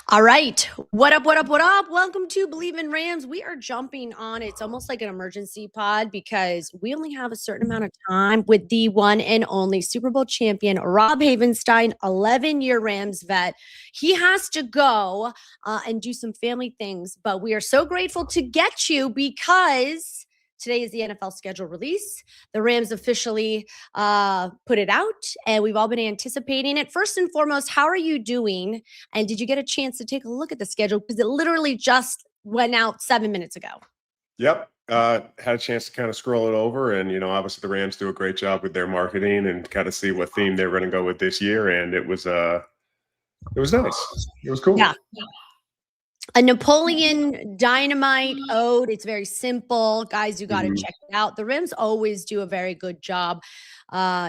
All right. What up? What up? What up? Welcome to Bleav in Rams. We are jumping on. It's almost like an emergency pod because we only have a certain amount of time with the one and only Super Bowl champion, Rob Havenstein, 11-year Rams vet. He has to go and do some family things, but we are so grateful to get you because today is the NFL schedule release. The Rams officially put it out, and we've all been anticipating it. First and foremost, how are you doing? And did you get a chance to take a look at the schedule? Because it literally just went out 7 minutes ago. Yep. Had a chance to kind of scroll it over, and obviously the Rams do a great job with their marketing and kind of see what theme they're going to go with this year. And it was nice. It was cool. Yeah. A Napoleon Dynamite ode. It's very simple. Guys, you got to check it out. The Rams always do a very good job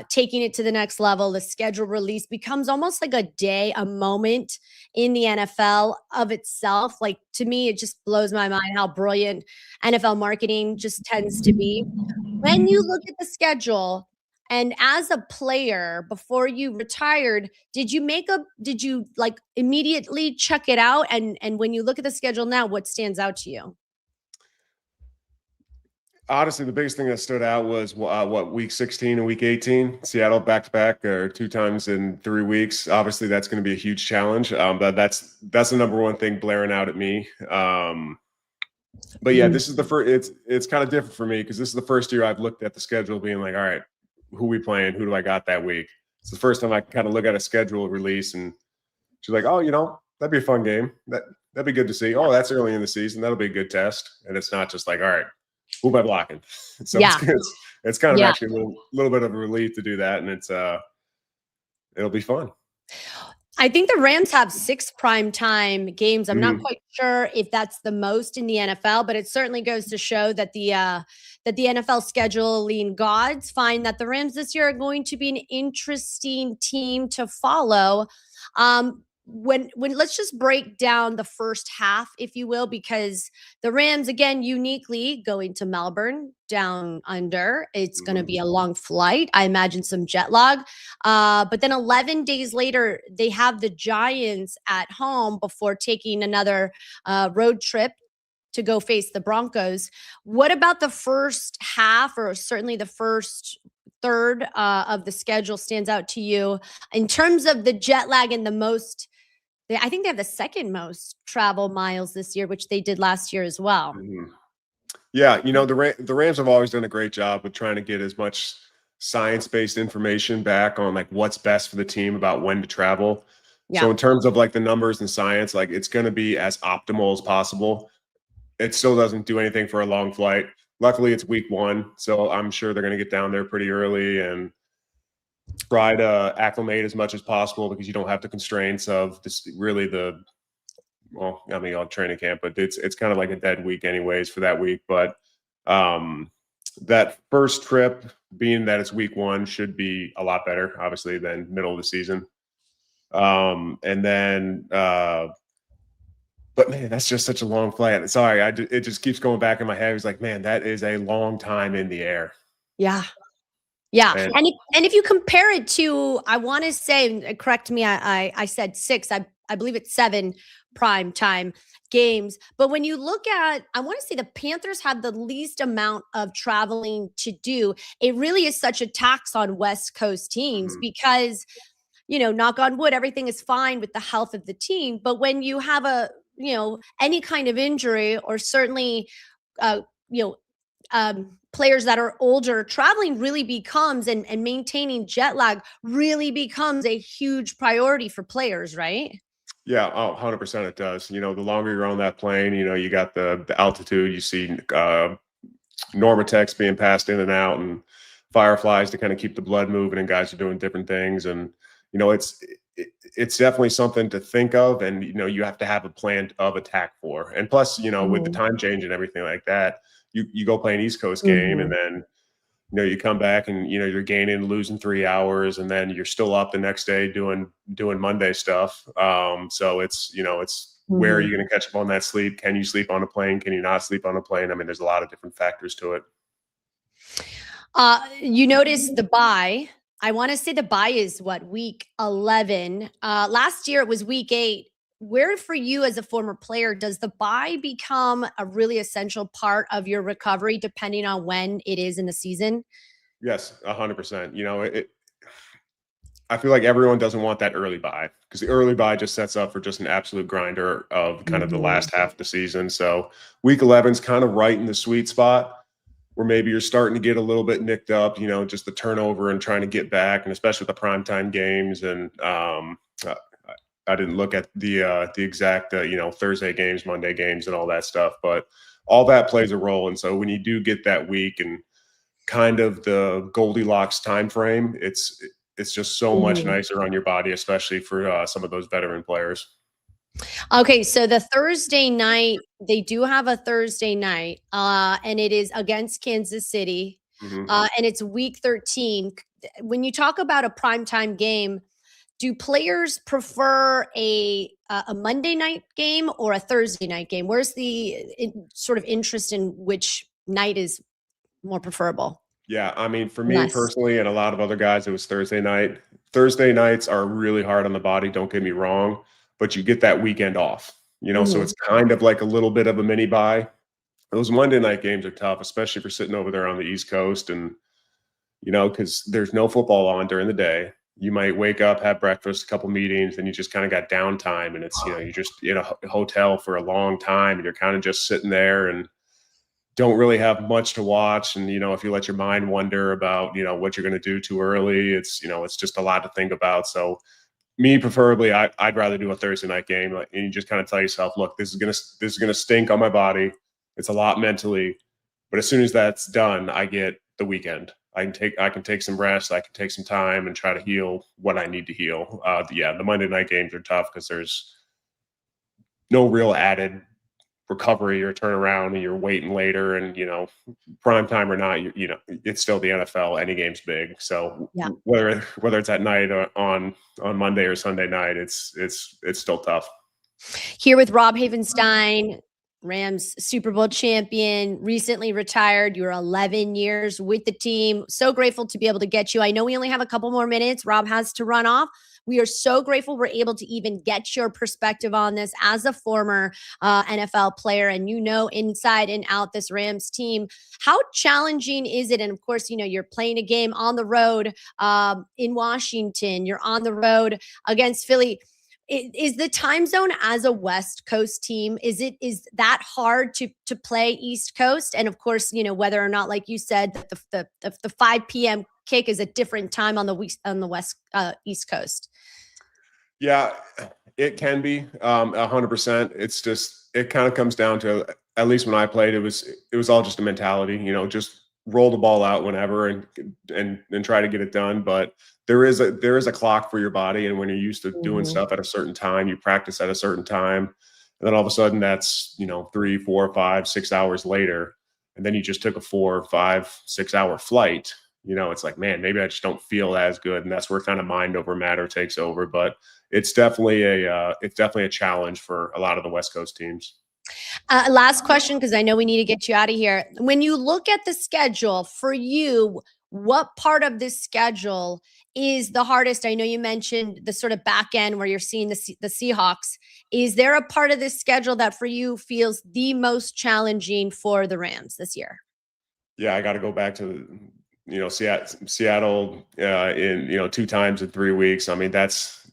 taking it to the next level. The schedule release becomes almost like a day, a moment in the NFL of itself. Like, to me, it just blows my mind how brilliant NFL marketing just tends to be. When you look at the schedule, and as a player, before you retired, did you like immediately check it out? And when you look at the schedule now, what stands out to you? Honestly, the biggest thing that stood out was week 16 and week 18, Seattle back-to-back or 2 times in 3 weeks. Obviously, that's going to be a huge challenge. But that's the number one thing blaring out at me. But yeah, this is the first. It's kind of different for me because this is the first year I've looked at the schedule, being like, all right, who we playing? Who do I got that week? It's the first time I kind of look at a schedule release, and she's like, oh, that'd be a fun game. That'd be good to see. Oh, that's early in the season. That'll be a good test. And it's not just like, all right, who am I blocking? So it's kind of actually a little bit of a relief to do that, and it'll be fun. I think the Rams have 6 primetime games. I'm not quite sure if that's the most in the NFL, but it certainly goes to show that the NFL scheduling gods find that the Rams this year are going to be an interesting team to follow. When let's just break down the first half, if you will, because the Rams, again, uniquely going to Melbourne, down under. It's going to be a long flight. I imagine some jet lag. But then 11 days later, they have the Giants at home before taking another road trip to go face the Broncos. What about the first half, or certainly the first third of the schedule, stands out to you in terms of the jet lag and the most? I think they have the second most travel miles this year, which they did last year as well. Yeah, the Rams have always done a great job with trying to get as much science-based information back on like what's best for the team about when to travel. Yeah. So in terms of like the numbers and science, like it's going to be as optimal as possible. It still doesn't do anything for a long flight. Luckily, it's week 1, so I'm sure they're going to get down there pretty early and try to acclimate as much as possible, because you don't have the constraints of this really on training camp, but it's kind of like a dead week anyways for that week. But that first trip, being that it's week 1, should be a lot better, obviously, than middle of the season. And then, but man, that's just such a long flight. Sorry, it just keeps going back in my head. It's like, man, that is a long time in the air. Yeah. Yeah. And if you compare it to, I want to say, correct me, I said 6, I Bleav it's 7 prime time games. But when you look at, I want to say the Panthers have the least amount of traveling to do. It really is such a tax on West Coast teams because, knock on wood, everything is fine with the health of the team. But when you have any kind of injury, or certainly, players that are older, traveling really becomes, and maintaining jet lag really becomes a huge priority for players, right? Yeah, 100% it does. The longer you're on that plane, you got the altitude, you see Normatex being passed in and out, and fireflies to kind of keep the blood moving, and guys are doing different things. And, it's definitely something to think of, and, you have to have a plan of attack for. And plus, with the time change and everything like that, you go play an East Coast game, and then, you come back and, you're losing 3 hours, and then you're still up the next day doing Monday stuff. So it's, where are you going to catch up on that sleep? Can you sleep on a plane? Can you not sleep on a plane? I mean, there's a lot of different factors to it. You notice the bye I want to say the bye is what, week 11. Last year it was week 8. Where for you as a former player does the bye become a really essential part of your recovery depending on when it is in the season? Yes, 100%. I feel like everyone doesn't want that early bye because the early bye just sets up for just an absolute grinder of kind of the Mhm. last half of the season. So week 11 is kind of right in the sweet spot where maybe you're starting to get a little bit nicked up, just the turnover and trying to get back, and especially with the primetime games. And I didn't look at the exact Thursday games, Monday games, and all that stuff, but all that plays a role. And so when you do get that week and kind of the Goldilocks time frame, it's just so much Mhm. nicer on your body, especially for some of those veteran players. Okay, so the Thursday night, they do have a Thursday night, and it is against Kansas City, Hmm. and it's week 13. When you talk about a primetime game, do players prefer a Monday night game or a Thursday night game? Where's the sort of interest in which night is more preferable? Yeah, I mean, for me Less. personally, and a lot of other guys, it was Thursday night. Thursday nights are really hard on the body. Don't get me wrong, but you get that weekend off. So Mhm. it's kind of like a little bit of a mini bye. Those Monday night games are tough, especially for sitting over there on the East Coast, and because there's no football on during the day. You might wake up, have breakfast, a couple meetings, and you just kind of got downtime, and it's you're just in a hotel for a long time, and you're kind of just sitting there and don't really have much to watch. And if you let your mind wander about what you're going to do too early, it's just a lot to think about. So me preferably, I'd rather do a Thursday night game, and you just kind of tell yourself, look, this is gonna stink on my body. It's a lot mentally, but as soon as that's done, I get the weekend. I can take some rest. I can take some time and try to heal what I need to heal. Yeah, the Monday night games are tough because there's no real added recovery or turnaround, and you're waiting later. And prime time or not, it's still the NFL. Any game's big. So Yeah. whether it's at night or on Monday or Sunday night, it's still tough. Here with Rob Havenstein, Rams Super Bowl champion, recently retired. You're 11 years with the team. So grateful to be able to get you. I know we only have a couple more minutes. Rob has to run off. We are so grateful we're able to even get your perspective on this as a former NFL player, and inside and out this Rams team. How challenging is it? And of course, you're playing a game on the road in Washington. You're on the road against Philly. Is the time zone as a West Coast team, is that hard to play East Coast? And of course, whether or not, like you said, that the 5 p.m. kick is a different time on the West East Coast. Yeah, it can be 100%. It's just it kind of comes down to, at least when I played, it was all just a mentality. Just roll the ball out whenever and try to get it done. But there is a clock for your body, and when you're used to doing Mhm. stuff at a certain time, you practice at a certain time, and then all of a sudden that's 3, 4, 5, 6 hours later, and then you just took a 4, 5, 6 hour flight. It's like, man, maybe I just don't feel as good, and that's where kind of mind over matter takes over. But it's definitely a challenge for a lot of the West Coast teams. Last question, because I know we need to get you out of here. When you look at the schedule for you, what part of this schedule is the hardest? I know you mentioned the sort of back end where you're seeing the Seahawks. Is there a part of this schedule that for you feels the most challenging for the Rams this year? Yeah, I got to go back to Seattle in 2 times in 3 weeks. I mean, that's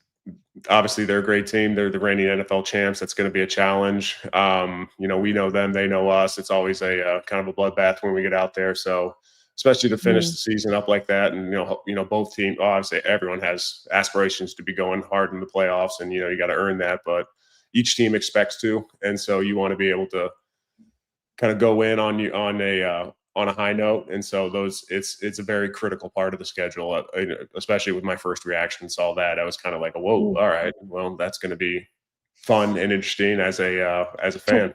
obviously they're a great team. They're the reigning NFL champs. That's going to be a challenge. We know them, they know us. It's always a kind of a bloodbath when we get out there. So especially to finish Mhm. the season up like that, and both teams. Obviously, everyone has aspirations to be going hard in the playoffs, and you got to earn that. But each team expects to, and so you want to be able to kind of go in on a high note. And so it's a very critical part of the schedule, especially with my first reaction saw that. I was kind of like, whoa, all right, well, that's going to be fun and interesting as a fan.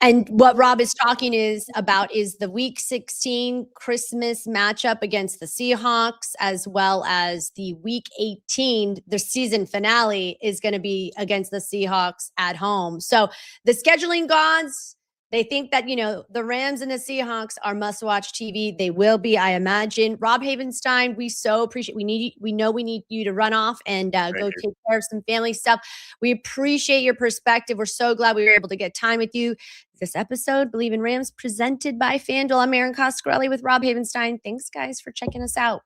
And what Rob is talking is about is the week 16 Christmas matchup against the Seahawks, as well as the week 18, the season finale is going to be against the Seahawks at home. So the scheduling gods, They think that, the Rams and the Seahawks are must-watch TV. They will be, I imagine. Rob Havenstein, we so appreciate. We know we need you to run off and go take care of some family stuff. We appreciate your perspective. We're so glad we were able to get time with you. This episode, Bleav in Rams, presented by FanDuel. I'm Erin Coscarelli with Rob Havenstein. Thanks, guys, for checking us out.